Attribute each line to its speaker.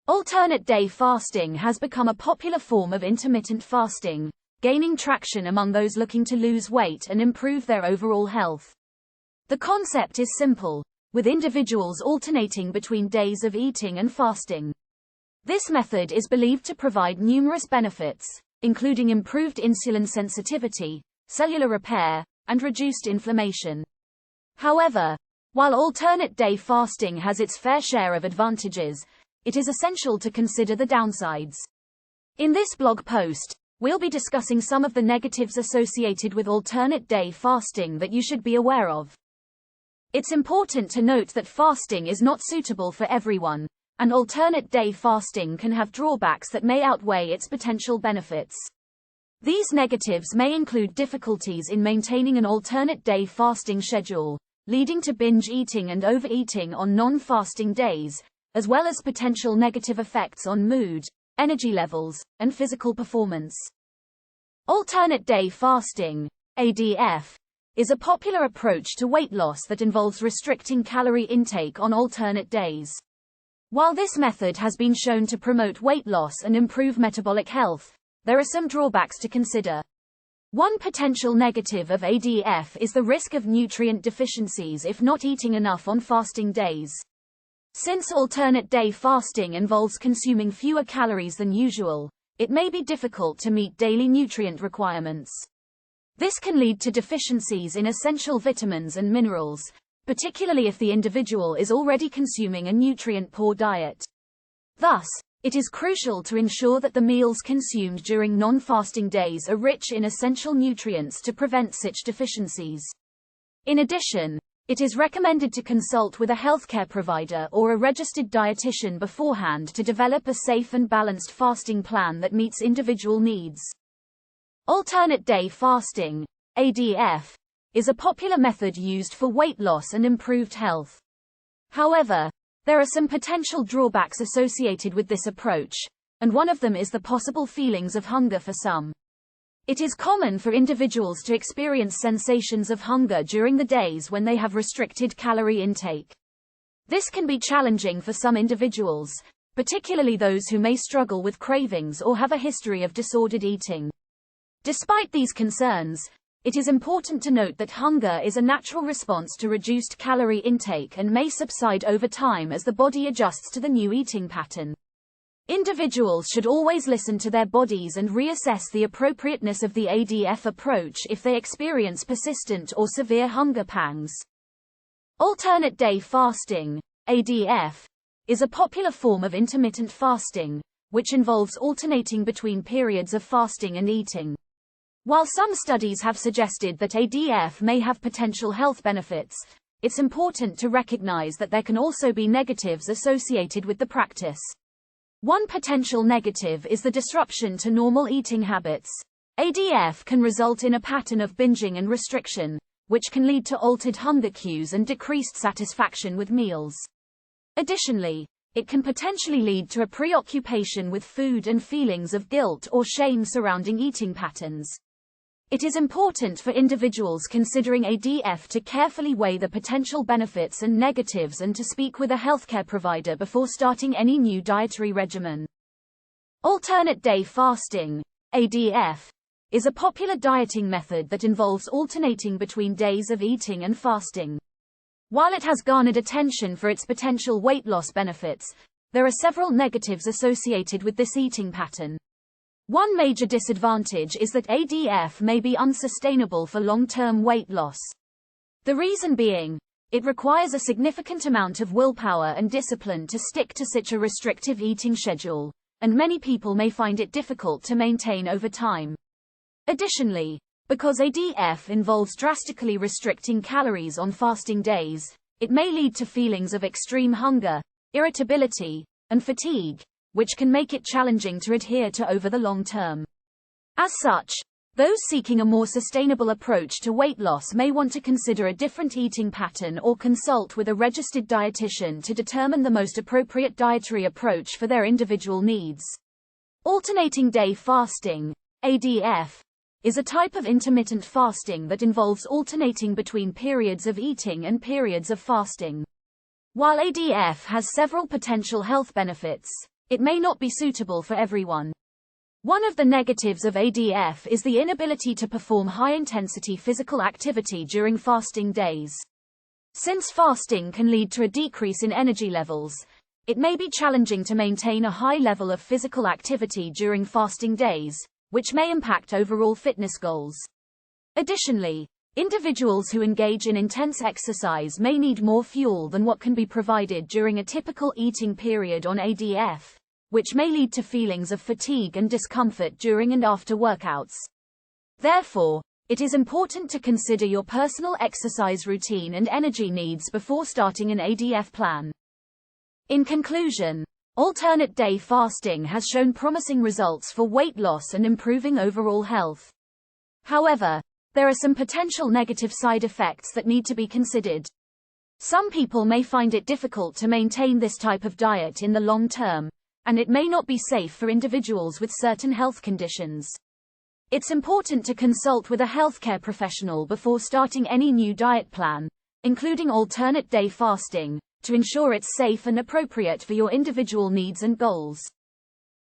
Speaker 1: Alternate day fasting has become a popular form of intermittent fasting, gaining traction among those looking to lose weight and improve their overall health. The concept is simple, with individuals alternating between days of eating and fasting. This method is believed to provide numerous benefits, including improved insulin sensitivity, cellular repair, and reduced inflammation. However, while alternate day fasting has its fair share of advantages, it is essential to consider the downsides. In this blog post, we'll be discussing some of the negatives associated with alternate day fasting that you should be aware of. It's important to note that fasting is not suitable for everyone, and alternate day fasting can have drawbacks that may outweigh its potential benefits. These negatives may include difficulties in maintaining an alternate day fasting schedule, leading to binge eating and overeating on non-fasting days, as well as potential negative effects on mood, energy levels, and physical performance. Alternate day fasting, ADF, is a popular approach to weight loss that involves restricting calorie intake on alternate days. While this method has been shown to promote weight loss and improve metabolic health, there are some drawbacks to consider. One potential negative of ADF is the risk of nutrient deficiencies if not eating enough on fasting days. Since alternate day fasting involves consuming fewer calories than usual, it may be difficult to meet daily nutrient requirements. This can lead to deficiencies in essential vitamins and minerals, particularly if the individual is already consuming a nutrient-poor diet. Thus, it is crucial to ensure that the meals consumed during non-fasting days are rich in essential nutrients to prevent such deficiencies. In addition, it is recommended to consult with a healthcare provider or a registered dietitian beforehand to develop a safe and balanced fasting plan that meets individual needs. Alternate day fasting, ADF, is a popular method used for weight loss and improved health. However, there are some potential drawbacks associated with this approach, and one of them is the possible feelings of hunger for some. It is common for individuals to experience sensations of hunger during the days when they have restricted calorie intake. This can be challenging for some individuals, particularly those who may struggle with cravings or have a history of disordered eating. Despite these concerns, it is important to note that hunger is a natural response to reduced calorie intake and may subside over time as the body adjusts to the new eating pattern. Individuals should always listen to their bodies and reassess the appropriateness of the ADF approach if they experience persistent or severe hunger pangs. Alternate day fasting, ADF, is a popular form of intermittent fasting, which involves alternating between periods of fasting and eating. While some studies have suggested that ADF may have potential health benefits, it's important to recognize that there can also be negatives associated with the practice. One potential negative is the disruption to normal eating habits. ADF can result in a pattern of binging and restriction, which can lead to altered hunger cues and decreased satisfaction with meals. Additionally, it can potentially lead to a preoccupation with food and feelings of guilt or shame surrounding eating patterns. It is important for individuals considering ADF to carefully weigh the potential benefits and negatives and to speak with a healthcare provider before starting any new dietary regimen. Alternate day fasting, ADF, is a popular dieting method that involves alternating between days of eating and fasting. While it has garnered attention for its potential weight loss benefits, there are several negatives associated with this eating pattern. One major disadvantage is that ADF may be unsustainable for long-term weight loss. The reason being, it requires a significant amount of willpower and discipline to stick to such a restrictive eating schedule, and many people may find it difficult to maintain over time. Additionally, because ADF involves drastically restricting calories on fasting days, it may lead to feelings of extreme hunger, irritability, and fatigue, which can make it challenging to adhere to over the long term. As such, those seeking a more sustainable approach to weight loss may want to consider a different eating pattern or consult with a registered dietitian to determine the most appropriate dietary approach for their individual needs. Alternating day fasting, ADF, is a type of intermittent fasting that involves alternating between periods of eating and periods of fasting. While ADF has several potential health benefits, it may not be suitable for everyone. One of the negatives of ADF is the inability to perform high-intensity physical activity during fasting days. Since fasting can lead to a decrease in energy levels, it may be challenging to maintain a high level of physical activity during fasting days, which may impact overall fitness goals. Additionally, individuals who engage in intense exercise may need more fuel than what can be provided during a typical eating period on ADF, which may lead to feelings of fatigue and discomfort during and after workouts. Therefore, it is important to consider your personal exercise routine and energy needs before starting an ADF plan. In conclusion, alternate day fasting has shown promising results for weight loss and improving overall health. However, there are some potential negative side effects that need to be considered. Some people may find it difficult to maintain this type of diet in the long term, and it may not be safe for individuals with certain health conditions. It's important to consult with a healthcare professional before starting any new diet plan, including alternate day fasting, to ensure it's safe and appropriate for your individual needs and goals.